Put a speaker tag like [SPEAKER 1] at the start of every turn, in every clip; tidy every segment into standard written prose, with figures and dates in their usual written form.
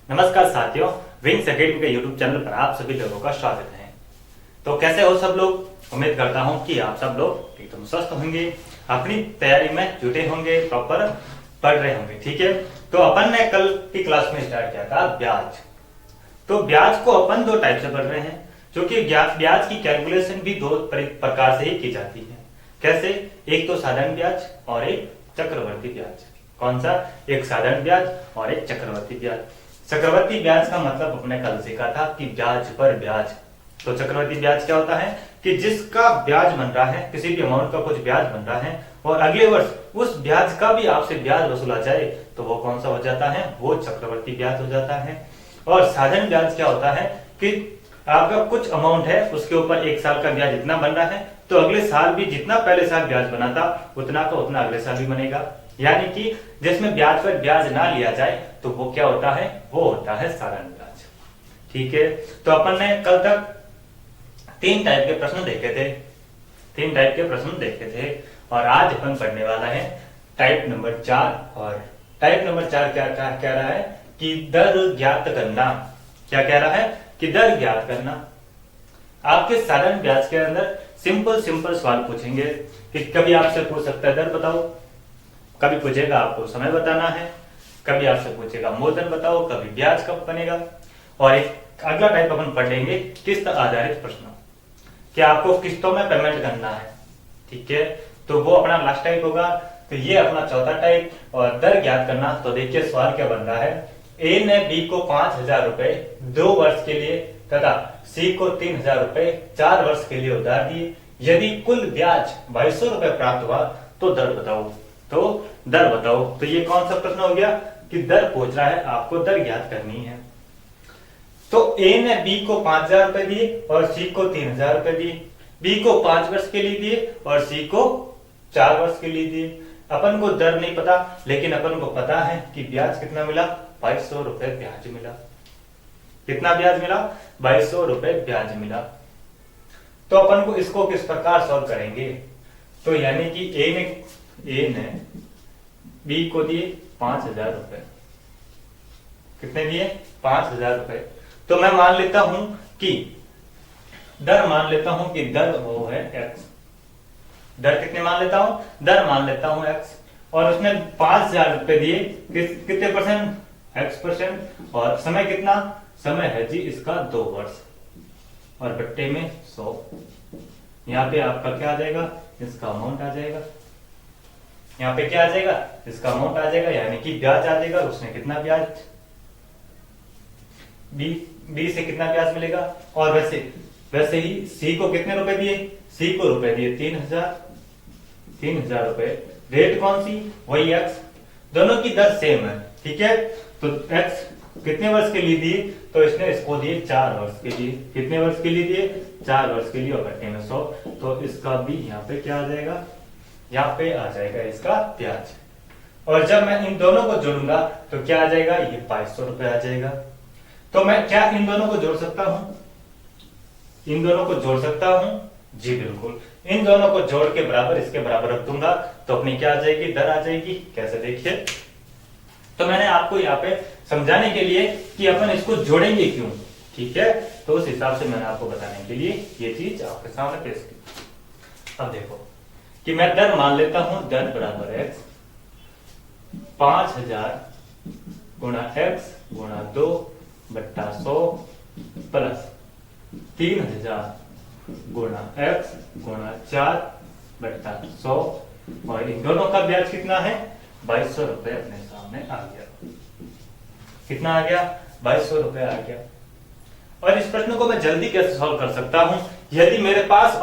[SPEAKER 1] नमस्कार साथियों, wings academy के यूट्यूब चैनल पर आप सभी लोगों का स्वागत है। तो कैसे हो सब लोग? उम्मीद करता हूं कि आप सब लोग एकदम स्वस्थ होंगे, अपनी तैयारी में जुटे होंगे, प्रॉपर पढ़ रहे होंगे। ठीक है, तो अपन ने कल की क्लास में स्टार्ट किया था ब्याज। तो ब्याज को अपन दो टाइप से पढ़ रहे हैं, जो कि ब्याज की कैलकुलेशन भी दो प्रकार से ही की जाती है। कैसे? एक तो साधारण ब्याज और एक चक्रवर्ती ब्याज। कौन सा? एक साधारण ब्याज और एक चक्रवर्ती ब्याज। चक्रवर्ती ब्याज का मतलब अपने कल सीखा था कि ब्याज पर ब्याज। तो चक्रवर्ती ब्याज क्या होता है कि जिसका ब्याज बन रहा है, किसी भी अमाउंट का कुछ ब्याज बन रहा है और अगले वर्ष उस ब्याज का भी आपसे ब्याज वसूला जाए तो वो कौन सा हो जाता है? वो चक्रवर्ती ब्याज हो जाता है। और साधारण ब्याज क्या होता है कि आपका कुछ अमाउंट है, उसके ऊपर एक साल का ब्याज इतना बन रहा है तो अगले साल भी जितना पहले साल ब्याज बना था उतना का उतना अगले साल भी बनेगा। यानी कि जिसमें ब्याज पर ब्याज ना लिया जाए तो वो क्या होता है? वो होता है साधारण ब्याज। ठीक है, तो अपन ने कल तक तीन टाइप के प्रश्न देखे थे और आज अपन पढ़ने वाला है टाइप नंबर 4। और टाइप नंबर 4 क्या क्या कह रहा है कि दर ज्ञात करना। क्या कह रहा है कि दर ज्ञात करना। आपके साधारण ब्याज के अंदर सिंपल सवाल पूछेंगे कि कभी आपसे पूछ सकता है दर बताओ, कभी पूछेगा आपको समय बताना है, कभी आपसे पूछेगा मूलधन बताओ, कभी ब्याज कब बनेगा। और एक अगला टाइप अपन पढ़ लेंगे किस्त आधारित प्रश्न, कि आपको किस्तों में पेमेंट करना है। ठीक है, तो वो अपना लास्ट टाइप होगा। तो ये अपना चौथा टाइप। और दर ज्ञात करना, तो देखिए सवाल क्या बन रहा है। ए ने बी को 5,000 रुपए 2 वर्ष के लिए तथा सी को 3,000 रुपए 4 वर्ष के लिए उधार दिए। यदि कुल ब्याज 2,200 रुपए प्राप्त हुआ तो दर बताओ। तो ये कौन सा प्रश्न हो गया कि दर पूछ रहा है, आपको दर ज्ञात करनी है। तो ए ने बी को 5,000 रुपए दिए और सी को 3,000 रुपए दिए। बी को 5 वर्ष के लिए दिए और सी को 4 वर्ष के लिए दिए। अपन को दर नहीं पता, लेकिन अपन को पता है कि ब्याज कितना मिला? 2,200 रुपए ब्याज मिला। कितना ब्याज मिला? 2,200 रुपए ब्याज मिला। तो अपन को इसको किस प्रकार सॉल्व करेंगे? तो यानी कि ए ने बी को दिए 5,000 रुपए। कितने दिए? 5,000 रुपए। तो मैं मान लेता हूं कि दर वो है एक्स। दर कितने मान लेता हूं? दर मान लेता हूं एक्स। और उसने 5,000 रुपए दिए, कितने परसेंट? x%। और समय कितना? समय है जी इसका 2 वर्ष और बट्टे में 100। यहाँ पे आपका क्या आ जाएगा? इसका अमाउंट आ जाएगा। यहाँ पे क्या आ जाएगा? इसका अमाउंट आ जाएगा, यानी कि ब्याज आ जाएगा। उसने कितना ब्याज? बी से कितना ब्याज मिलेगा? और वैसे ही सी को कितने रुपए दिए? सी को रुपए दिए 3,000 रुपए। रेट कौन सी? वही एक्स। दोनों की दर सेम है। ठीक है, तो एक्स कितने वर्ष के लिए दिए? तो इसने इसको दिए 4 वर्ष के लिए। कितने वर्ष के लिए दिए? 4 वर्ष के लिए और बट्टे में 100। तो इसका भी यहाँ पे क्या आ जाएगा? यहाँ पे आ जाएगा इसका ब्याज। और जब मैं इन दोनों को जोड़ूंगा तो क्या आ जाएगा? ये 2,200 रुपए आ जाएगा। तो मैं क्या इन दोनों को जोड़ सकता हूं? इन दोनों को जोड़ सकता हूं जी, बिल्कुल। इन दोनों को जोड़ के बराबर इसके बराबर रख दूंगा तो अपनी क्या आ जाएगी? दर आ जाएगी। कैसे? देखिए, तो मैंने आपको यहाँ पे समझाने के लिए कि अपन इसको जोड़ेंगे क्यों, ठीक है, तो उस हिसाब से मैंने आपको बताने के लिए ये चीज आपके सामने पेश की। अब देखो कि मैं दर मान लेता हूं, दर बराबर एक्स 5,000 गुणा एक्स गुणा 2 बट्टा 100 प्लस 3,000 गुणा एक्स गुणा 4 बट्टा 100। और इन दोनों का ब्याज कितना है? 2,200 रुपए अपने सामने आ गया। कितना आ गया? 2,200 रुपए आ गया। और इस प्रश्न को मैं जल्दी कैसे सॉल्व कर सकता हूं? यदि मेरे पास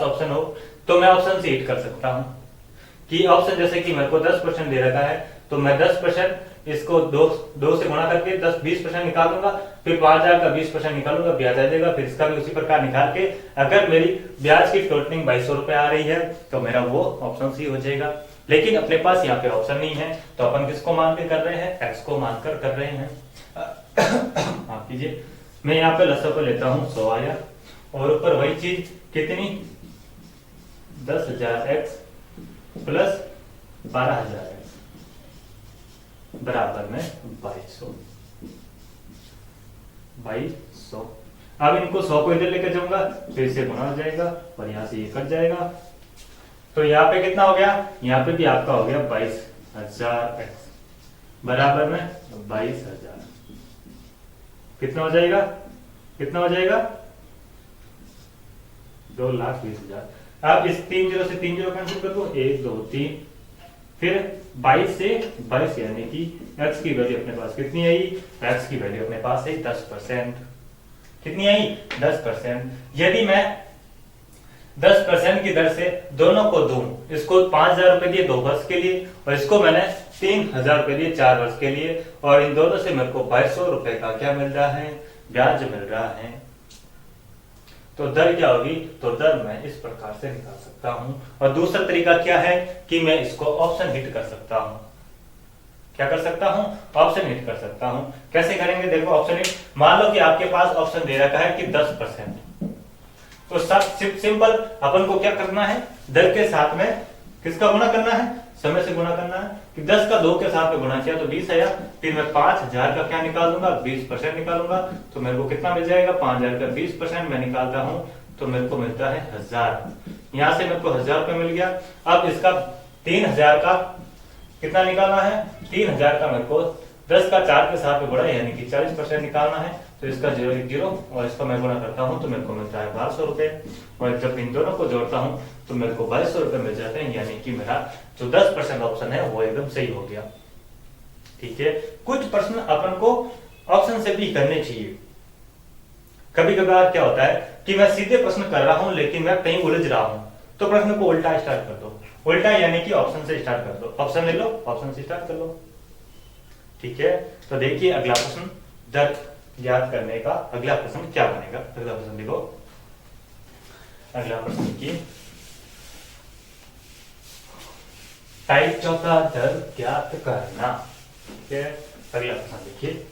[SPEAKER 1] ऑप्शन हो तो मैं ऑप्शन से हिट कर सकता हूं कि ऑप्शन जैसे कि मेरे को 10% दे रखा है तो मैं 10% इसको 2 से गुणा करके 20% निकाल दूंगा, फिर 5,000 का 20% निकालूंगा, ब्याज आ जाएगा। फिर इसका भी उसी प्रकार निकाल के अगर मेरी ब्याज की टोटलिंग 2,200 रुपए आ रही है तो मेरा वो ऑप्शन सी हो जाएगा। लेकिन अपने पास यहाँ पे ऑप्शन नहीं है तो अपन किसको मान के कर रहे हैं? एक्स को मानकर कर रहे हैं। माफ कीजिए, मैं यहाँ पे लसो को लेता हूँ 100 आया और ऊपर वही चीज कितनी? 10,000 एक्स प्लस 12,000 एक्स। बराबर में 2200। अब इनको 100 को इधर लेकर जाऊंगा तो इससे गुणा हो जाएगा और यहां से ये कट जाएगा। तो यहाँ पे कितना हो गया, यहाँ पे भी आपका हो गया 22,000 बराबर में 22,000। कितना हो जाएगा, कितना हो जाएगा 2,20,000। अब इस 3 0 से 3 0 कैंसिल कर दो, 1 2 3, फिर 22 से 22 यानी कि x की वैल्यू अपने पास कितनी आई, x की वैल्यू अपने पास है 10%। कितनी आई 10%। यदि मैं 10% की दर से दोनों को दूं, इसको 5,000 रुपए दिए 2 वर्ष के लिए और इसको मैंने 3,000 रुपए दिए 4 वर्ष के लिए, और इन दोनों से मेरे को 2200 रुपए का क्या मिल रहा है, ब्याज मिल रहा है। तो दर क्या होगी, तो दर मैं इस प्रकार से निकाल सकता हूं। और दूसरा तरीका क्या है कि मैं इसको ऑप्शन हिट कर सकता हूं। क्या कर सकता हूं, ऑप्शन हिट कर सकता हूं। कैसे करेंगे, देखो ऑप्शन हिट, मान लो कि आपके पास ऑप्शन दे रखा है कि 10%, तो सब सिंपल अपन को क्या करना है, दर के साथ में किसका गुणा करना है, समय से गुणा करना है। कि 10 का 2 के साथ में गुणा किया तो 20 आया, फिर मैं 5,000 का क्या निकाल दूंगा, 20% निकालूंगा, तो मेरे को कितना मिल जाएगा, 5,000 का 20% मैं निकालता हूं तो मेरे को मिलता है 1,000। यहां से मेरे को 1,000 रुपए मिल गया। अब इसका 3,000 का कितना निकालना है, 3,000 का मेरे को 10 का 4 के साथ में गुणा यानी कि 40% निकालना है। तो इसका 0 1 0 और इसका मैं गुणा करता हूं तो मेरे को मिलता है 1200 रुपए, और जब इन दोनों को जोड़ता हूं तो मेरे को 2200 रुपए मिल जाते हैं, यानी कि मेरा जो 10% ऑप्शन है वो एकदम सही हो गया। ठीक है, कुछ प्रश्न अपन को ऑप्शन से भी करने चाहिए। कभी कभार क्या होता है कि मैं सीधे प्रश्न कर रहा हूं लेकिन मैं कहीं उलझ रहा हूं, तो प्रश्न को उल्टा स्टार्ट कर दो। उल्टा यानी कि ऑप्शन से स्टार्ट कर दो, ऑप्शन ले लो, ऑप्शन से स्टार्ट कर लो। ठीक है, तो देखिए अगला प्रश्न, दर ज्ञात करने का अगला प्रश्न क्या बनेगा। अगला प्रश्न देखो, अगला प्रश्न की टाइप चौथा, दर ज्ञात करना। ठीक है, अगला प्रश्न देखिए,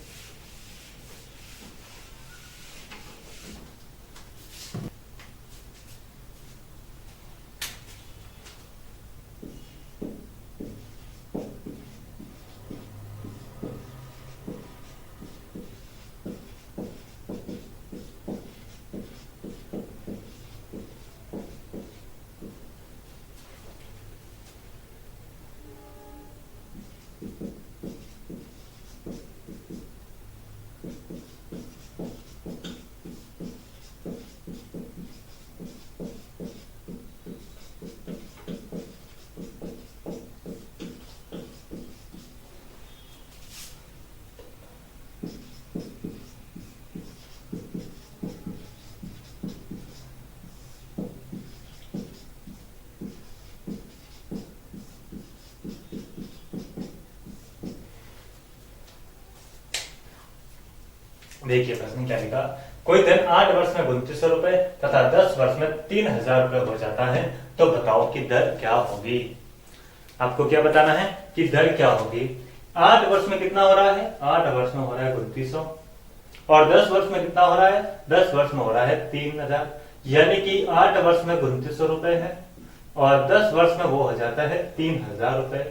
[SPEAKER 1] देखिए प्रश्न क्या लिखा, कोई धन 8 वर्ष में 3200 रुपए तथा 10 वर्ष में 3,000 रुपए हो जाता है, तो बताओ कि दर क्या होगी। आपको क्या बताना है कि दर क्या होगी। 8 वर्ष में कितना हो रहा है, 8 वर्ष में हो रहा है 3200, और 10 वर्ष में कितना हो रहा है, 10 वर्ष में हो रहा है 3,000, यानी कि 8 वर्ष में 3200 रुपए है और 10 वर्ष में वो हो जाता है 3,000 रुपए,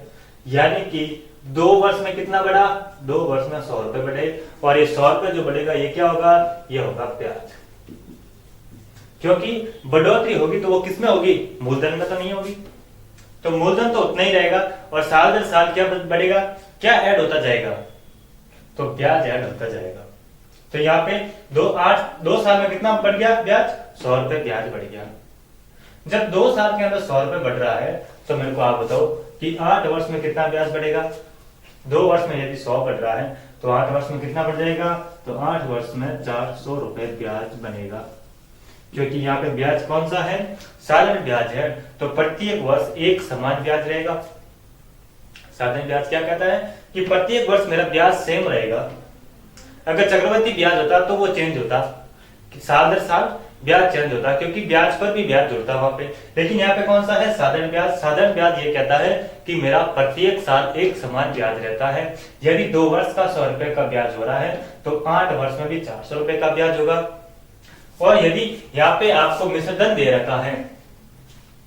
[SPEAKER 1] यानी कि 2 वर्ष में कितना बढ़ा, 2 वर्ष में 100 रुपए बढ़े, और ये 100 रुपए जो बढ़ेगा ये क्या होगा, ये होगा ब्याज। क्योंकि बढ़ोतरी होगी तो वो किस में होगी, मूलधन में तो नहीं होगी, तो मूलधन तो उतना ही रहेगा, और साल दर साल क्या बढ़ेगा, क्या ऐड होता जाएगा, तो ब्याज ऐड होता जाएगा। तो यहाँ पे 2 साल में कितना बढ़ गया ब्याज, 100 रुपए ब्याज बढ़ गया। जब 2 साल के अंदर 100 रुपए बढ़ रहा है तो मेरे को आप बताओ कि 8 वर्ष में कितना ब्याज बढ़ेगा। 2 वर्ष में यदि 100 बढ़ रहा है तो 8 वर्ष में कितना बढ़ जाएगा, तो 8 वर्ष में 400 रुपए ब्याज बनेगा। क्योंकि यहाँ पे ब्याज कौन सा है, साधारण ब्याज है, तो प्रत्येक वर्ष एक समान ब्याज रहेगा। साधारण ब्याज क्या कहता है कि प्रत्येक वर्ष मेरा ब्याज सेम रहेगा। अगर चक्रवृद्धि ब्याज होता तो वो चेंज होता, साल दर साल ब्याज चेंज होता, क्योंकि ब्याज पर भी ब्याज जुड़ता वहां पे। लेकिन यहाँ पे कौन सा है, साधारण ब्याज। साधारण ब्याज ये कहता है कि मेरा प्रत्येक साल एक समान ब्याज रहता है। यदि 2 वर्ष का 100 रुपए का ब्याज हो रहा है तो 8 वर्ष में भी 400 रुपए का ब्याज होगा। और यदि यहाँ पे आपको मिश्रधन दे रखा है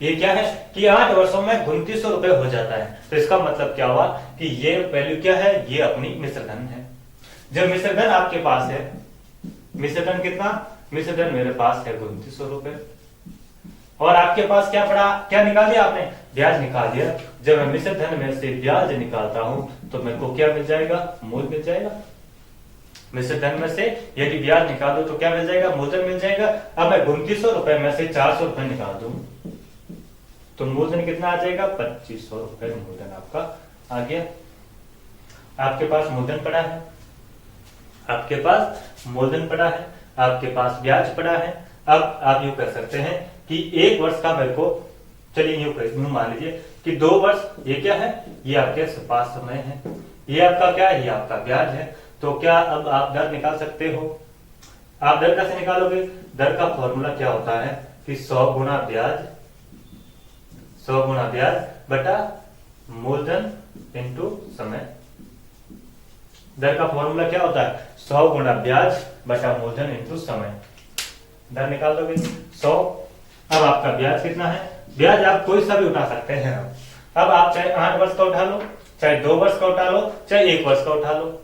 [SPEAKER 1] ये क्या है कि 8 वर्षों में 2900 रुपए हो जाता है। तो इसका मतलब क्या हुआ कि ये वैल्यू क्या है, ये अपनी मिश्र धन है। जब मिश्र धन आपके पास है, मिश्र धन कितना, मिश्र धन मेरे पास है 2900 रुपए, और आपके पास क्या पड़ा, क्या निकाल दिया आपने, ब्याज निकाल दिया। जब मैं मिश्र धन में से ब्याज निकालता हूं तो मेरे को क्या मिल जाएगा, मूल मिल जाएगा। मिश्र धन में से यदि ब्याज निकाल दो तो क्या मिल जाएगा, मूलधन मिल जाएगा। अब मैं 2900 रुपए में से 400 रुपए निकाल दूं तो मूलधन कितना आ जाएगा, 2500 रुपए मूलधन आपका आ गया। आपके पास मूलधन पड़ा है, आपके पास मूलधन पड़ा है, आपके पास ब्याज पड़ा है। अब आप यूं कर सकते हैं कि 1 वर्ष का मेरे को, चलिए यूं मान लीजिए कि 2 वर्ष, ये क्या है, ये आपके पास समय है, ये आपका क्या है, ये आपका ब्याज है। तो क्या अब आप दर निकाल सकते हो। आप दर कैसे निकालोगे, दर का फॉर्मूला क्या होता है कि 100 गुना ब्याज, 100 गुना ब्याज बटा मूलधन इंटू समय। दर का फॉर्मूला क्या होता है, 100 गुना ब्याज बटा मूलधन इंटू समय। दर निकाल दोगे 100। अब आपका ब्याज कितना है, ब्याज आप कोई सा भी उठा सकते हैं। अब आप चाहे 8 वर्ष का उठा लो, चाहे 2 वर्ष का उठा लो, चाहे 1 वर्ष का उठा लो।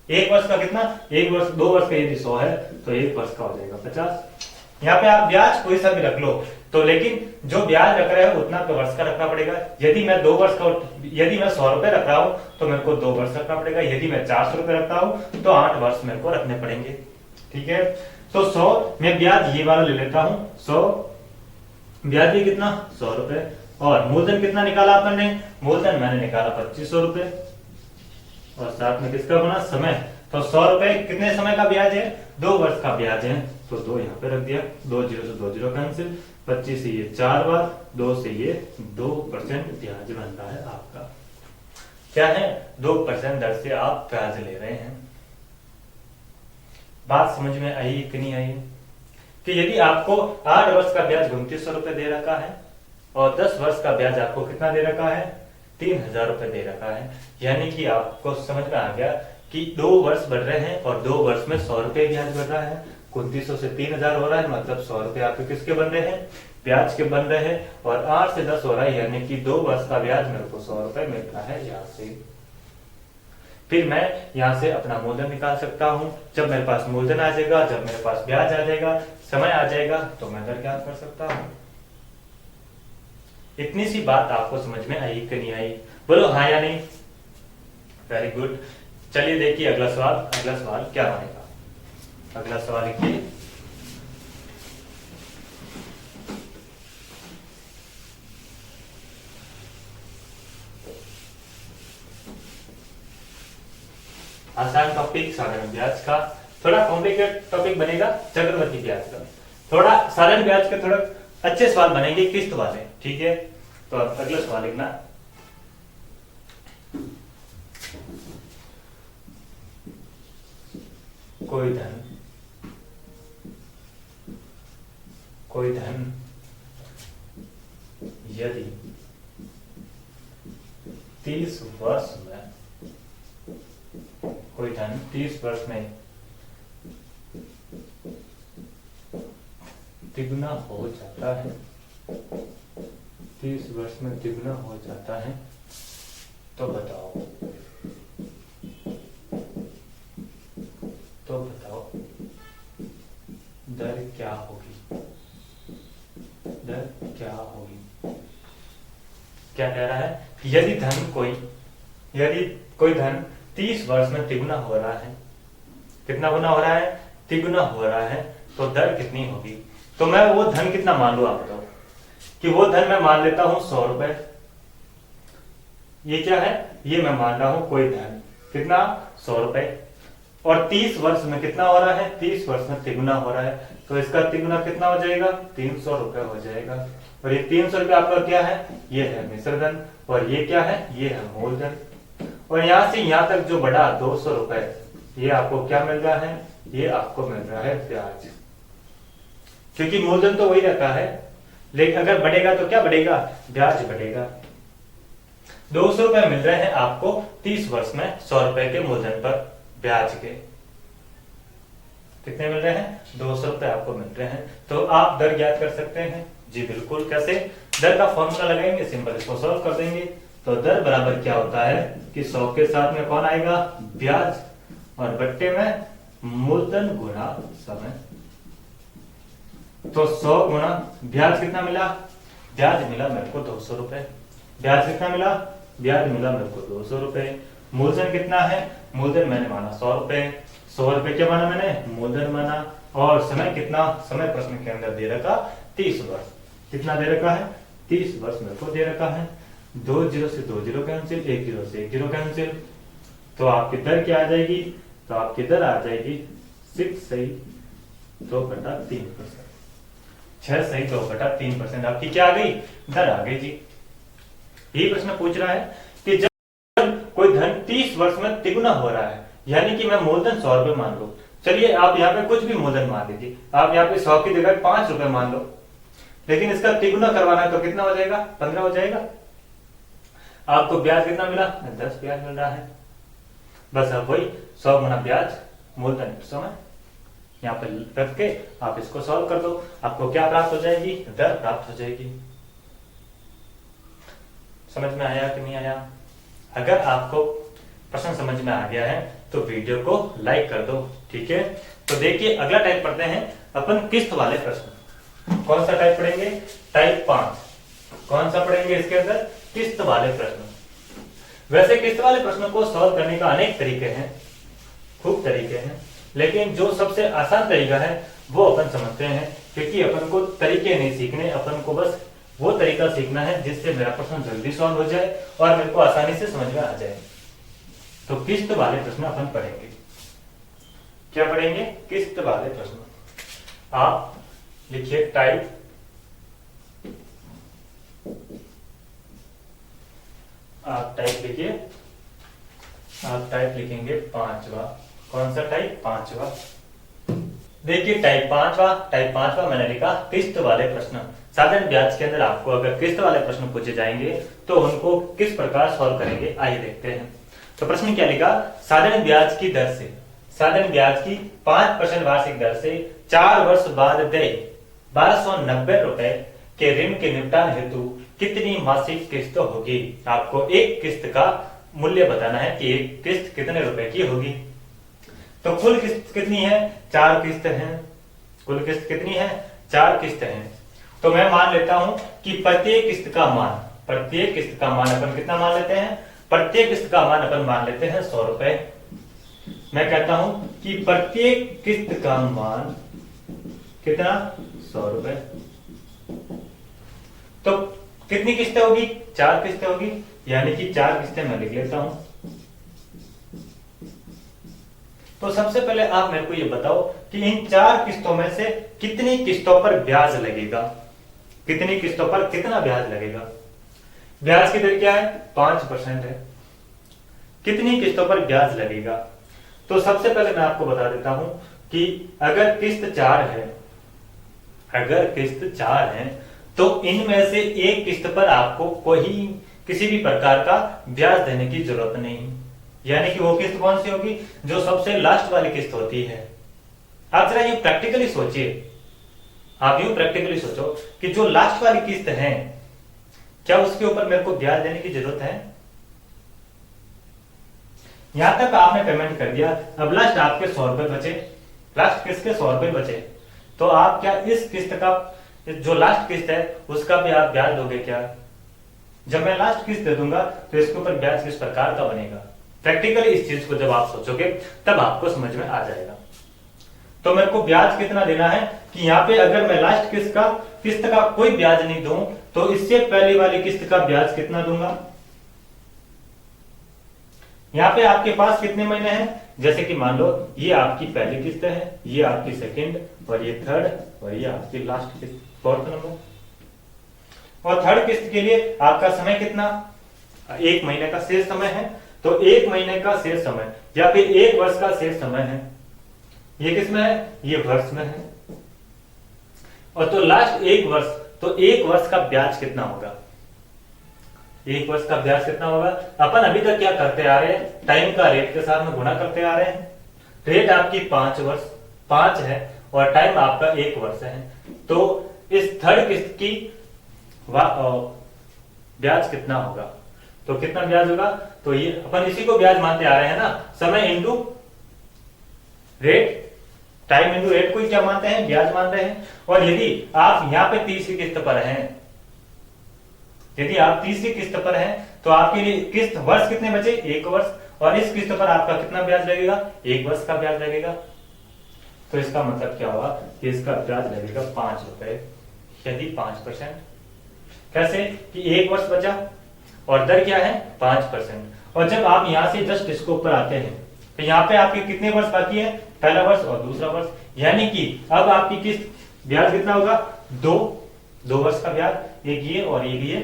[SPEAKER 1] 1 वर्ष का कितना, 1 वर्ष, 2 वर्ष का यदि 100 है तो 1 वर्ष का हो जाएगा 50। यहाँ पे आप ब्याज कोई सा भी रख लो, तो लेकिन जो ब्याज रख रहे हो उतना तो वर्ष का रखना पड़ेगा। यदि मैं 2 वर्ष का, यदि मैं 100 रुपए रख रहा हूं तो मेरे को 2 वर्ष रखना पड़ेगा। यदि मैं 400 रुपए रखता हूं तो 8 वर्ष मेरे को रखने पड़ेंगे। ठीक है, तो 100 में ब्याज ये वाला ले लेता हूं, 100 ब्याज भी कितना, 100 रुपए, और मूलधन कितना निकाला अपन ने, मूलधन मैंने निकाला 2500 रुपए, और साथ में किसका बना, समय। तो 100 रुपए कितने समय का ब्याज है, 2 वर्ष का ब्याज है, तो 2 यहाँ पे रख दिया, 2 जीरो से 2 जीरो कैंसिल, 25 से ये 4 बार, 2 से ये 2% ब्याज बन रहा है आपका। क्या है, 2% दर से आप ब्याज ले रहे हैं। बात समझ में आई कि नहीं आई कि यदि आपको 8 वर्ष का ब्याज 2900 रुपए दे रखा है और 10 वर्ष का ब्याज आपको कितना दे रखा है, 3000 रुपए दे रखा है, यानी कि आपको समझ में आ गया कि 2 वर्ष बढ़ रहे हैं और 2 वर्ष में 100 रुपए ब्याज बढ़ रहा है। 2900 से 3000 हो रहा है, मतलब 100 रुपए आपके किसके बन रहे हैं, ब्याज के बन रहे हैं, और 8 से 10 हो रहा है, यानी कि 2 वर्ष का ब्याज मेरे को 100 रुपए मिल रहा है यहाँ से। फिर मैं यहाँ से अपना मूलधन निकाल सकता हूँ। जब मेरे पास मूलधन आ जाएगा, जब मेरे पास ब्याज आ जाएगा, समय आ जाएगा, तो मैं दर ज्ञात कर सकता हूँ। इतनी सी बात आपको समझ में आई कि नहीं आई, बोलो हाँ या नहीं। Very good. चलिए देखिए अगला सवाल, अगला सवाल क्या बनेगा। अगला सवाल लिखिए, आसान टॉपिक साधारण ब्याज का, थोड़ा कॉम्प्लिकेटेड टॉपिक बनेगा चक्रवृद्धि ब्याज का। थोड़ा साधारण ब्याज के थोड़ा अच्छे सवाल बनेंगे किस्त वाले। ठीक है, तो अब अगला सवाल लिखना, कोई धन यदि 30 वर्ष में, कोई धन 30 वर्ष में तिगुना हो जाता है, 30 वर्ष में तिगुना हो जाता है, तो बताओ, तो बताओ दर क्या होगी, दर क्या होगी। क्या कह रहा है, यदि कोई धन 30 वर्ष में तिगुना हो रहा है, कितना गुना हो रहा है, तिगुना हो रहा है, तो दर कितनी होगी। तो मैं वो धन कितना मान लूं, आप बताओ कि वो धन मैं मान लेता हूं 100 रुपए। ये क्या है, ये मैं मान रहा हूं कोई धन कितना, 100 रुपए, और 30 वर्ष में कितना हो रहा है, 30 वर्ष में तिगुना हो रहा है, तो इसका तिगुना कितना हो जाएगा, 300 रुपए हो जाएगा। और ये 300 रुपए आपका क्या है, ये है मिश्र धन, और ये क्या है, ये है मूलधन। और यहां से यहां तक जो बढ़ा 200 रुपए, ये आपको क्या मिल रहा है, ये आपको मिल रहा है ब्याज, क्योंकि मूलधन तो वही रहता है, लेकिन अगर बढ़ेगा तो क्या बढ़ेगा, ब्याज बढ़ेगा। 200 रुपए मिल रहे हैं आपको 30 वर्ष में 100 रुपए के मूलधन पर ब्याज के, कितने मिल रहे हैं, 200 रुपए आपको मिल रहे हैं। तो आप दर ज्ञात कर सकते हैं। जी बिल्कुल। कैसे? दर का फॉर्मूला लगाएंगे, सिंपल इसको सॉल्व कर देंगे। तो दर बराबर क्या होता है कि 100 के साथ में कौन आएगा? ब्याज, और बट्टे में मूलधन गुणा समय। तो 100 गुणा ब्याज कितना मिला? ब्याज मिला मेरे को 200 रुपए। ब्याज कितना मिला? ब्याज मिला मेरे को 200 रुपए। मूलधन कितना है? मूलधन मैंने माना 100 रुपए। 100 रुपए क्या माना मैंने? मूलधन माना। और समय कितना? समय प्रश्न के अंदर दे रखा 30 वर्ष। कितना दे रखा है? 30 वर्ष मेरे को दे रखा है। 2 जीरो से 2 जीरो कैंसिल, 1 जीरो से 1 जीरो कैंसिल। तो आपकी दर क्या आ जाएगी? तो आपकी दर आ जाएगी 6 सही 2/3%। 6 सही 2/3% आपकी क्या आ गई? दर आ गई जी। यही प्रश्न पूछ रहा है कि जब कोई धन 30 वर्ष में तिगुना हो रहा है, यानी कि मैं मूलधन 100 रुपए मान लो। चलिए आप यहाँ पे कुछ भी मूलधन मान लीजिए, आप यहाँ पे 100 की जगह 5 रुपए मान लो, लेकिन इसका तिगुना करवाना है तो कितना हो जाएगा? 15 हो जाएगा। आपको ब्याज कितना मिला? 10 ब्याज मिल रहा है। बस अब वही 100 गुना ब्याज मूलधन समय यहाँ पे रख के आप इसको सॉल्व कर दो, आपको क्या प्राप्त हो जाएगी? दर प्राप्त हो जाएगी। समझ में आया कि नहीं आया? अगर आपको प्रश्न समझ में आ गया है तो वीडियो को लाइक कर दो, ठीक है। तो देखिए अगला टाइप पढ़ते हैं अपन, किस्त वाले प्रश्न। कौन सा टाइप पढ़ेंगे? टाइप 5। कौन सा पढ़ेंगे इसके अंदर? किस्त वाले प्रश्न। वैसे किस्त वाले प्रश्नों को सॉल्व करने का अनेक तरीके हैं, खूब तरीके हैं, लेकिन जो सबसे आसान तरीका है वो अपन समझते हैं, क्योंकि अपन को तरीके नहीं सीखने, अपन को बस वो तरीका सीखना है जिससे मेरा प्रश्न जल्दी सॉल्व हो जाए और मेरे को आसानी से समझ में आ जाए। तो किस्त वाले प्रश्न अपन पढ़ेंगे। क्या पढ़ेंगे? किस्त वाले प्रश्न। आप लिखिए टाइप, आप टाइप लिखिए, आप टाइप लिखेंगे 5वां। कौन सा टाइप? 5वां। देखिए टाइप 5वां मैंने लिखा किस्त वाले प्रश्न। साधारण ब्याज के अंदर आपको अगर किस्त वाले प्रश्न पूछे जाएंगे तो उनको किस प्रकार सॉल्व करेंगे, आइए देखते हैं। तो प्रश्न क्या लिखा? साधारण ब्याज की दर से, साधारण ब्याज की 5% वार्षिक दर से 4 वर्ष बाद देय 1290 रुपए के ऋण के निपटान हेतु कितनी मासिक किस्त होगी? आपको एक किस्त का मूल्य बताना है कि एक किस्त कितने रुपए की होगी। तो कुल किस्त कितनी है? 4 किस्त हैं। कुल किस्त कितनी है? 4 किस्त हैं। तो मैं मान लेता हूं कि प्रत्येक किस्त का मान, प्रत्येक किस्त का मान अपन कितना मान लेते हैं? प्रत्येक किस्त का मान अपन मान लेते हैं 100 रुपए। मैं कहता हूं कि प्रत्येक किस्त का मान कितना? 100 रुपए। तो कितनी किस्तें होगी? 4 किस्तें होगी, यानी कि 4 किस्तें मैं लिख लेता हूं। तो सबसे पहले आप मेरे को ये बताओ कि इन 4 किस्तों में से कितनी किस्तों पर ब्याज लगेगा? कितनी किस्तों पर कितना ब्याज लगेगा? ब्याज की दर क्या है? 5% है। कितनी किस्तों पर ब्याज लगेगा? तो सबसे पहले मैं आपको बता देता हूं कि अगर किस्त 4 है, अगर किस्त 4 है तो इनमें से एक किस्त पर आपको कोई किसी भी प्रकार का ब्याज देने की जरूरत नहीं, यानी कि वो किस्त कौन सी होगी? जो सबसे लास्ट वाली किस्त होती है। आप जरा यूं प्रैक्टिकली सोचिए, आप यूं प्रैक्टिकली सोचो कि जो लास्ट वाली किस्त है, क्या उसके ऊपर मेरे को ब्याज देने की जरूरत है? यहां तक आपने पेमेंट कर दिया, अब लास्ट आपके 100 रुपए बचे, लास्ट किस्त के 100 रुपए बचे, तो आप क्या इस किस्त का, जो लास्ट किस्त है उसका भी आप ब्याज दोगे क्या? जब मैं लास्ट किस्त दे दूंगा तो इसके ऊपर ब्याज किस प्रकार का बनेगा? प्रैक्टिकली इस चीज को जब आप सोचोगे तब आपको समझ में आ जाएगा। तो मेरे को ब्याज कितना देना है कि यहाँ पे अगर मैं लास्ट किस्त का कोई ब्याज नहीं दूं तो इससे पहले वाली किस्त का ब्याज कितना दूंगा? यहाँ पे आपके पास कितने महीने हैं? जैसे कि मान लो ये आपकी पहली किस्त है, ये आपकी सेकंड, और ये थर्ड, और ये आपकी लास्ट किस्त, 4th नंबर। और थर्ड किस्त के लिए आपका समय कितना? 1 महीने का शेष समय है। तो 1 महीने का शेष समय या फिर 1 वर्ष का शेष समय है, ये किसमें है? ये वर्ष में है। और तो लास्ट 1 वर्ष, तो 1 वर्ष का ब्याज कितना होगा? 1 वर्ष का ब्याज कितना होगा? अपन अभी तक क्या करते आ रहे हैं? टाइम का रेट के साथ में गुणा करते आ रहे हैं। रेट आपकी 5 वर्ष 5 है और टाइम आपका 1 वर्ष है, तो इस थर्ड किस्त की ब्याज कितना होगा। तो कितना ब्याज होगा, तो ये अपन इसी को ब्याज मानते आ रहे हैं ना, समय into rate, time into rate को क्या मानते हैं, ब्याज मान रहे हैं। और यदि आप यहाँ पे तीसरी किस्त पर हैं, यदि आप तीसरी किस्त पर हैं तो आपके लिए किस्त वर्ष कितने बचे, 1 वर्ष, और इस किस्त पर आपका कितना ब्याज लगेगा, 1 वर्ष का ब्याज लगेगा। तो इसका मतलब क्या होगा कि इसका ब्याज लगेगा 5 रुपए, यदि 5%। कैसे कि 1 वर्ष बचा और दर क्या है 5%। और जब आप यहां से जस्ट इसके ऊपर आते हैं तो यहाँ पे आपके कितने वर्ष बाकी है, पहला वर्ष और दूसरा वर्ष, यानी कि अब आपकी किस्त ब्याज कितना होगा, 2 वर्ष का ब्याज, एक ये और एक ये,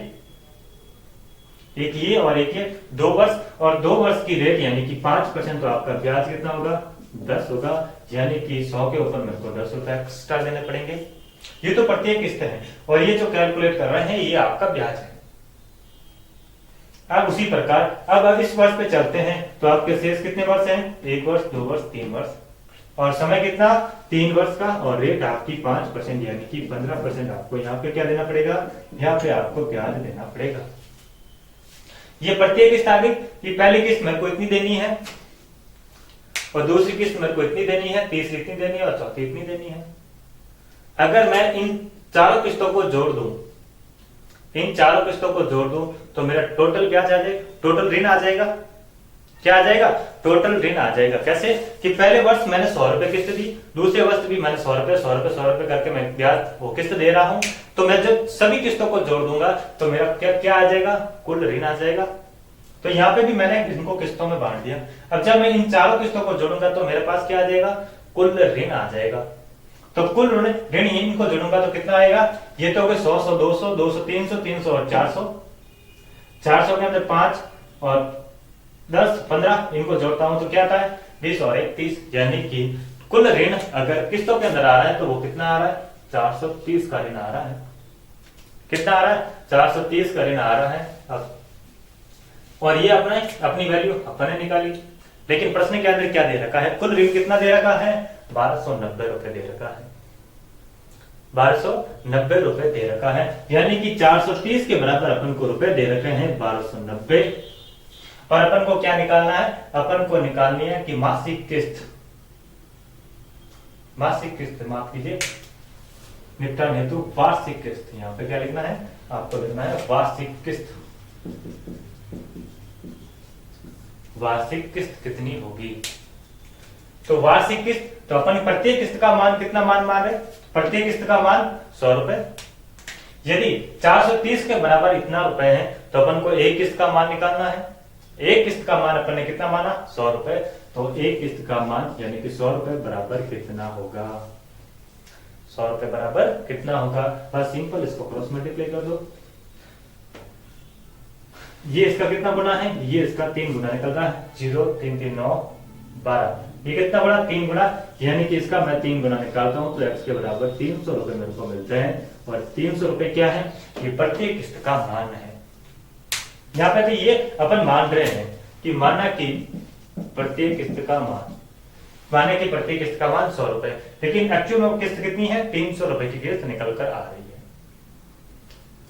[SPEAKER 1] एक ये और एक ये, 2 वर्ष, और 2 वर्ष की रेट यानी कि 5%, तो आपका ब्याज कितना होगा, 10 होगा, यानी कि 100 के ऊपर मेरे को 10 रुपए एक्स्ट्रा देने पड़ेंगे। ये तो प्रत्येक किस्त है, और ये जो कैलकुलेट कर रहे हैं ये आपका ब्याज है। अब उसी प्रकार अब इस वर्ष पे चलते हैं तो आपके शेष कितने वर्ष हैं, 1 वर्ष, 2 वर्ष, 3 वर्ष, और समय कितना 3 वर्ष का, और रेट आपकी 5% यानी कि 15% आपको यहाँ पे क्या देना पड़ेगा, यहाँ पे आपको ब्याज देना पड़ेगा। ये प्रत्येक किस्त आ गई कि पहली किस्त मेरे को इतनी देनी है, और दूसरी किस्त मेरे को इतनी देनी है, तीसरी इतनी देनी है, और चौथी इतनी देनी है। अगर मैं इन चारों किस्तों को जोड़ दूं, इन चारों किस्तों को जोड़ दूं तो मेरा टोटल ब्याज आ जाएगा, टोटल ऋण आ जाएगा। क्या आ जाएगा, टोटल ऋण आ जाएगा। कैसे कि पहले वर्ष मैंने 100 रुपए किस्त दी, दूसरे वर्ष भी मैंने 100 रुपए 100 रुपए 100 रुपए करके मैं ब्याज वो किस्त दे रहा हूं, तो मैं जब सभी किस्तों को जोड़ दूंगा तो मेरा क्या क्या आ जाएगा, कुल ऋण आ जाएगा। तो यहाँ पे भी मैंने इनको किस्तों में बांट दिया। अब जब मैं इन चारों किस्तों को जोड़ूंगा तो मेरे पास क्या आ जाएगा, कुल ऋण आ जाएगा। तो कुल ऋण इनको जोड़ूंगा तो कितना आएगा, ये तो हो गए 100 100 200 200 300 300 और 400, 400 के अंदर 5 और 10 15, इनको जोड़ता हूं तो क्या आता है 20 और 1 30, यानी कि कुल ऋण अगर किस्तों के अंदर आ रहा है तो वो कितना आ रहा है, 430 का ऋण आ रहा है। कितना आ रहा है, 430 का ऋण आ रहा है। अब और ये अपनी वैल्यू अपने निकाली, लेकिन प्रश्न के अंदर क्या दे रखा है, कुल ऋण कितना दे रखा है, 1290 रुपए दे रखा है, 1290 रुपए दे रखा है, यानी कि 430 के बराबर अपन को रुपए दे रखे हैं 1290। और अपन को क्या निकालना है, अपन को निकालनी है कि मासिक किस्त माफ कीजिए, निपटान हेतु वार्षिक किस्त। यहाँ पे क्या लिखना है, आपको लिखना है वार्षिक किस्त। वार्षिक किस्त कितनी होगी, तो वार्षिक किस्त, तो अपन प्रत्येक किस्त का मान कितना मान रहे, प्रत्येक किस्त का मान 100 रुपए। यदि 430 के बराबर इतना रुपए है तो अपन को एक किस्त का मान निकालना है। एक किस्त का मान अपन ने कितना माना, 100 रुपए, तो एक किस्त का मान यानी कि 100 रुपए बराबर कितना होगा, 100 रुपए बराबर कितना होगा, बस सिंपल इसको क्रॉस मल्टीप्लाई कर दो। ये इसका कितना गुना है, ये इसका 3 गुना निकल रहा है, 0 3 3 9 12, ये कितना बड़ा 3 गुना, यानी कि इसका मैं 3 गुना निकालता हूं तो x के बराबर 300 रुपए मेरे को मिलते हैं। और 300 रुपए क्या है, ये प्रत्येक किस्त का मान है। यहाँ पे तो ये अपन मान रहे हैं कि माना कि प्रत्येक किस्त का मान, माने कि प्रत्येक किस्त का मान 100 रुपए, लेकिन एक्चुअल में किस्त कितनी है, 300 रुपए की किस्त निकल कर आ रही है।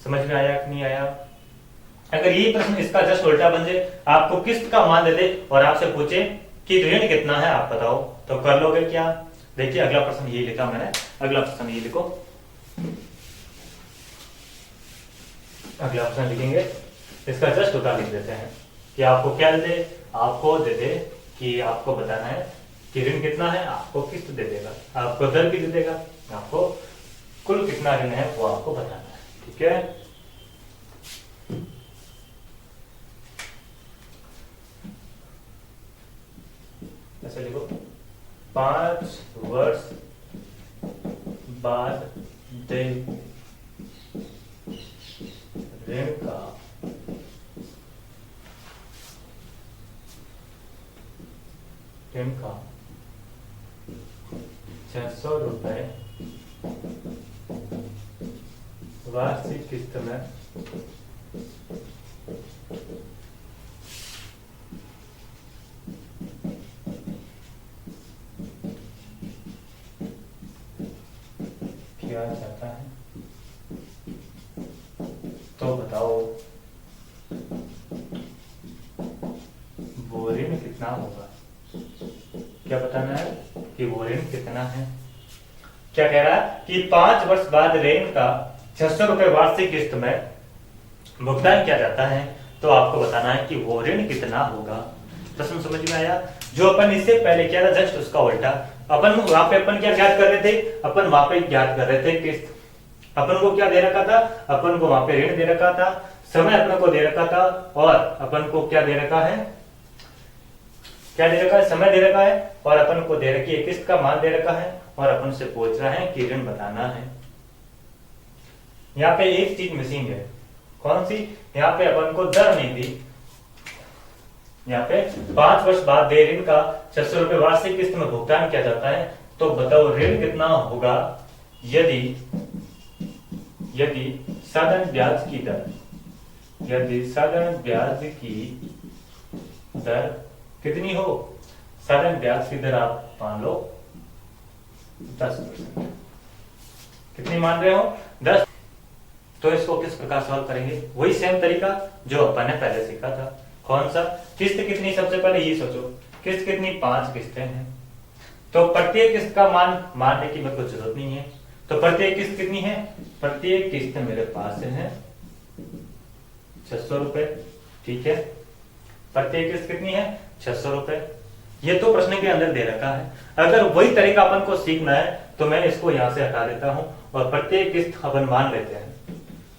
[SPEAKER 1] समझ में आया कि नहीं आया। अगर ये प्रश्न इसका जस्ट उल्टा बन जाए, आपको किस्त का मान दे दे और आपसे पूछे कि ऋण कितना है आप बताओ, तो कर लोगे क्या। देखिए अगला प्रश्न ये लिखा मैंने, अगला प्रश्न ये लिखो, अगला प्रश्न लिखेंगे, इसका जस्ट उल्टा लिख देते हैं कि आपको क्या दे दे, आपको दे दे कि आपको बताना है कि ऋण कितना है, आपको किस्त दे देगा, आपको दर भी दे देगा, आपको कुल कितना ऋण है वो आपको बताना है। ठीक है, ऐसे लिखो, 5 वर्ष बाद दे ऋण का ऋण का 600 रुपए वार्षिक किस्त में किया जाता है। बताओ वो ऋण कितना होगा। क्या बताना है कि वो ऋण कितना है। क्या कह रहा है कि 5 वर्ष बाद ऋण का 600 रुपए वार्षिक किस्त में भुगतान किया जाता है, तो आपको बताना है कि वो ऋण कितना होगा। प्रश्न समझ में आया। जो अपन इससे पहले किया था जस्ट उसका उल्टा। अपन वहां पे अपन क्या ज्ञात कर रहे थे, अपन वहां पे ज्ञात कर रहे थे किस्त। अपन को क्या दे रखा था, अपन को वहां पे ऋण दे रखा था, समय अपन को दे रखा था, और अपन को क्या दे रखा है, क्या दे रखा है, समय दे रखा है, और अपन को दे रखी है किस्त का मान दे रखा है, और अपन से पूछ रहा है कि ऋण बताना है। यहाँ पे एक चीज मिसिंग है, कौन सी, यहाँ पे अपन को दर नहीं दी। यहाँ पे 5 वर्ष बाद दे ऋण का 600 रुपए वार्षिक किस्त में भुगतान किया जाता है, तो बताओ ऋण कितना होगा यदि साधारण ब्याज की दर, यदि साधारण ब्याज की दर कितनी हो। साधारण ब्याज की दर आप मान लो 10%। कितनी मान रहे हो, 10। तो इसको किस प्रकार सॉल्व करेंगे, वही सेम तरीका जो अपन ने पहले सीखा था। कौन सा, किस्त कितनी, सबसे पहले ये सोचो किस्त कितनी, 5 किस्तें हैं, तो प्रत्येक किस्त का मान मानने की मेरे को जरूरत नहीं है। तो प्रत्येक किस्त कितनी है, प्रत्येक किस्त मेरे पास है 600 रुपए, ठीक है। प्रत्येक किस्त कितनी है, 600 रुपए। ये तो प्रश्न के अंदर दे रखा है। अगर वही तरीका अपन को सीखना है तो मैं इसको यहां से हटा देता हूं और प्रत्येक किस्त अपन मान लेते हैं,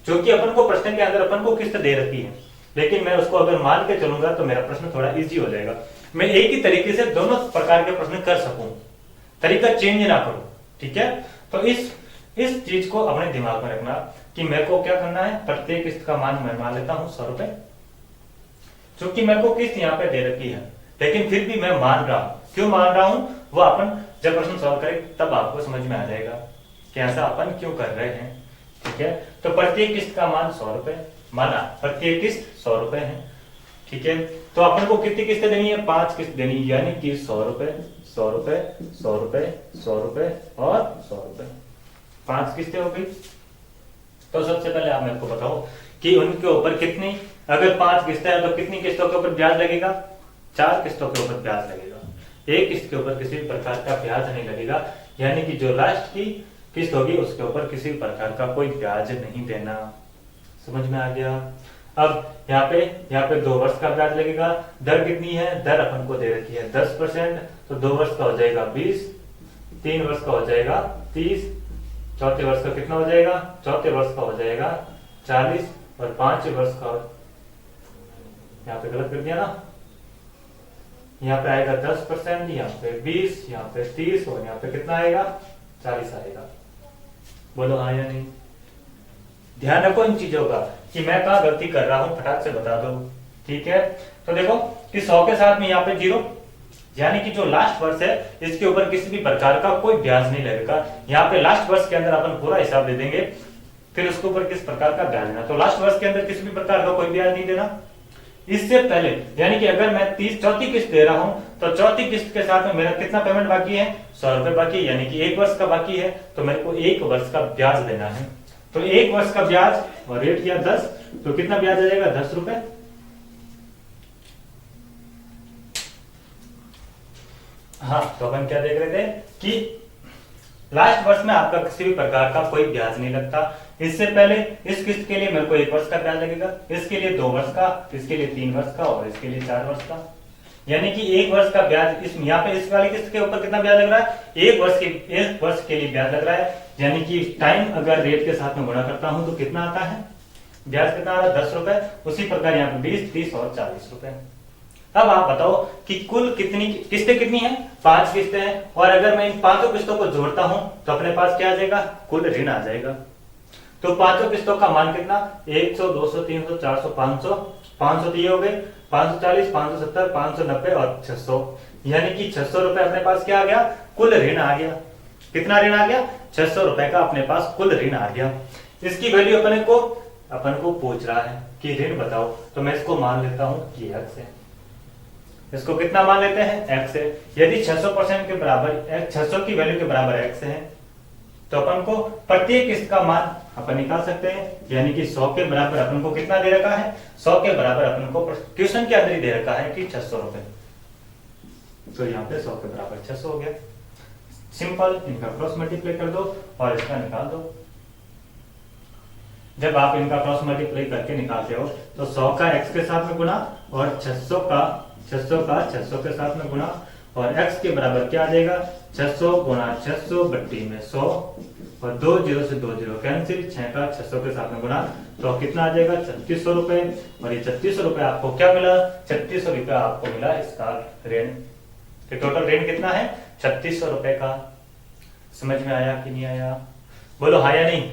[SPEAKER 1] क्योंकि अपन को प्रश्न के अंदर अपन को किस्त दे रखी है, लेकिन मैं उसको अगर मान के चलूंगा तो मेरा प्रश्न थोड़ा इजी हो जाएगा। मैं एक ही तरीके से दोनों प्रकार के प्रश्न कर सकूं, तरीका चेंज ना करूं, ठीक है। तो इस चीज को अपने दिमाग में रखना कि मेरे को क्या करना है, प्रत्येक किस्त का मान मैं मान लेता हूं 100 रुपए, क्योंकि मेरे को किस्त यहाँ पे दे रखी है, लेकिन फिर भी मैं मान रहा हूं। क्यों मान रहा हूं, वो अपन जब प्रश्न सॉल्व करें तब आपको समझ में आ जाएगा कि ऐसा अपन क्यों कर रहे हैं, ठीक है। तो प्रत्येक किस्त का मान 100 रुपए माना, प्रत्येक किस्त 100 रुपए है, ठीक है। तो अपन को कितनी किस्तें देनी है, 5 किस्त देनी, यानी कि 100 रुपए 100 रुपए 100 रुपए 100 रुपए और 100 रुपए, 5 किस्तें हो गई। तो सबसे पहले आप मेरे को बताओ कि उनके ऊपर कितनी, अगर 5 किस्तें हैं तो कितनी किस्तों के ऊपर ब्याज लगेगा, 4 किस्तों के ऊपर ब्याज लगेगा। एक किस्त के ऊपर किसी भी प्रकार का ब्याज नहीं लगेगा, यानी कि जो लास्ट की किस्त होगी उसके ऊपर किसी भी प्रकार का कोई ब्याज नहीं देना। समझ में आ गया। अब यहाँ पे 2 वर्ष का ब्याज लगेगा। दर कितनी है, दर अपन को दे रखी है 10%, तो 2 वर्ष का हो जाएगा 20, 3 वर्ष का हो जाएगा 30, चौथे वर्ष का कितना हो जाएगा, चौथे वर्ष का हो जाएगा 40, और 5 वर्ष का, यहाँ पे गलत कर दिया ना, यहाँ पे आएगा 10%, यहाँ पे 20, यहाँ पे 30, और यहाँ पे कितना आएगा, 40 आएगा। बोलो हाँ या नहीं। ध्यान रखो इन चीजों का कि मैं कहाँ गलती कर रहा हूं, फटाक से बता दो, ठीक है। तो देखो कि 100 के साथ में यहाँ पे 0, यानी कि जो लास्ट वर्ष है इसके ऊपर किसी भी प्रकार का कोई ब्याज नहीं लगेगा। यहाँ पे लास्ट वर्ष के अंदर अपन पूरा हिसाब दे देंगे, फिर उसके ऊपर किस प्रकार का ब्याज देना। तो लास्ट वर्ष के अंदर किसी भी प्रकार का कोई ब्याज नहीं देना। इससे पहले यानी कि अगर मैं 30 चौथी किस्त दे रहा हूं तो चौथी किस्त के साथ में मेरा कितना पेमेंट बाकी है, 100 रुपए बाकी है, यानी कि 1 वर्ष का बाकी है, तो मेरे को 1 वर्ष का ब्याज देना है। तो 1 वर्ष का ब्याज और रेट किया 10, तो कितना ब्याज आ जाएगा, 10 रुपए। हाँ, तो अपन क्या देख रहे थे कि लास्ट वर्ष में आपका किसी भी प्रकार का कोई ब्याज नहीं लगता। इससे पहले इस किस्त के लिए मेरे को 1 वर्ष का ब्याज लगेगा, इसके लिए 2 वर्ष का, इसके लिए 3 वर्ष का और इसके लिए 4 वर्ष का, यानी कि 1 वर्ष का ब्याज। इस यहाँ पे इस वाली किस्त के ऊपर कितना ब्याज लग रहा है, 1 वर्ष के लिए ब्याज लग रहा है, यानी कि टाइम अगर रेट के साथ में गुणा करता हूं तो कितना आता है, ब्याज कितना आ रहा है, 10 रुपए। उसी प्रकार यहाँ पे 20, 30 और 40 रुपए। अब आप बताओ कि कुल कितनी किस्तें कितनी है, 5 किस्तें हैं, और अगर मैं इन 5 किस्तों को जोड़ता हूं तो अपने पास क्या आ जाएगा, कुल ऋण आ जाएगा। तो 5 किस्तों का मान कितना, 100, 200, 300, 400, 500, 500 दिए हो गए, 540, 570, 590 और 600, यानी कि 600 रुपए अपने पास क्या आ गया, कुल ऋण आ गया। कितना ऋण आ गया, 600 रुपए का अपने पास कुल ऋण आ गया। इसकी वैल्यू अपन को पूछ रहा है कि ऋण बताओ, तो मैं इसको मान लेता हूं कि x है। इसको कितना मान लेते हैं, x है। यदि 600% के बराबर 600 की वैल्यू के बराबर x है तो अपन को प्रत्येक किस्त का मान अपन निकाल सकते हैं, यानी कि 100 के बराबर अपन को कितना दे रखा है, 100 के बराबर अपन को क्वेश्चन के अंदर ही दे रखा है कि 600 रुपए। तो यहाँ पे 100 के बराबर 600 हो गया। सिंपल, इनका क्रॉस मल्टीप्लाई कर दो और इसका निकाल दो। जब आप इनका क्रॉस मल्टीप्लाई करके निकालते हो तो 100 का x के साथ में गुणा और 600 का 600 के साथ में गुणा, और x के बराबर क्या आ जाएगा, 600 गुणा 600 बट्टी में 100, और 2 0 से 2 0 कैंसिल, 6 का 600 के साथ में गुणा, तो कितना आ जाएगा 3600 रुपए। और ये 3600 रुपए आपको क्या मिला, 3600 रुपए आपको मिला इसका ऋण। तो टोटल ऋण कितना है, 3600 रुपए का। समझ में आया कि नहीं आया, बोलो हाँ या नहीं,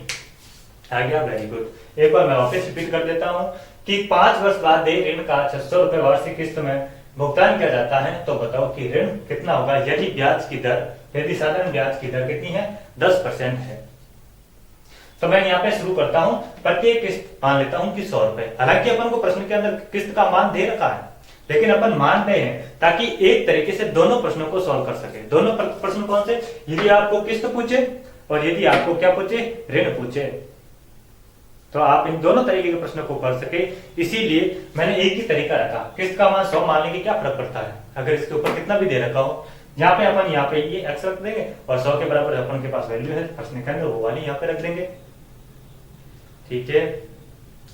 [SPEAKER 1] आ गया, वेरी गुड। एक बार मैं वापस रिपीट कर देता हूं कि 5 वर्ष बाद ऋण का 600 रुपए वार्षिक किस्त में भुगतान किया जाता है, तो बताओ कि ऋण कितना होगा यदि ब्याज की दर, यदि साधारण ब्याज की दर कितनी है, 10% है। तो मैं यहाँ पे शुरू करता हूं, प्रत्येक किस्त मान लेता हूं कि 100 रुपए। हालांकि अपन को प्रश्न के अंदर किस्त का मान दे रखा है, लेकिन अपन मान रहे हैं ताकि एक तरीके से दोनों प्रश्नों को सॉल्व कर सके। दोनों प्रश्न कौन से, यदि आपको किस्त पूछे और यदि आपको क्या पूछे, ऋण पूछे, तो आप इन दोनों तरीके के प्रश्नों को कर सके। इसीलिए मैंने एक ही तरीका रखा, किस्त का मान 100 मान लेंगे, क्या फर्क पड़ता है अगर इसके ऊपर कितना भी दे रखा हो। यहाँ पे अपन यहाँ पे ये x रख देंगे और 100 के बराबर अपन के पास वैल्यू है प्रश्न के अंदर, वो वाली यहाँ पे रख देंगे। ठीक है,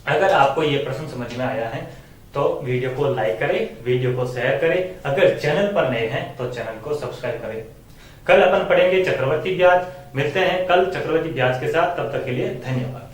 [SPEAKER 1] अगर आपको ये प्रश्न समझ में आया है तो वीडियो को लाइक करें, वीडियो को शेयर करें, अगर चैनल पर नए हैं तो चैनल को सब्सक्राइब करें। कल अपन पढ़ेंगे चक्रवर्ती ब्याज। मिलते हैं कल चक्रवर्ती ब्याज के साथ, तब तक के लिए धन्यवाद।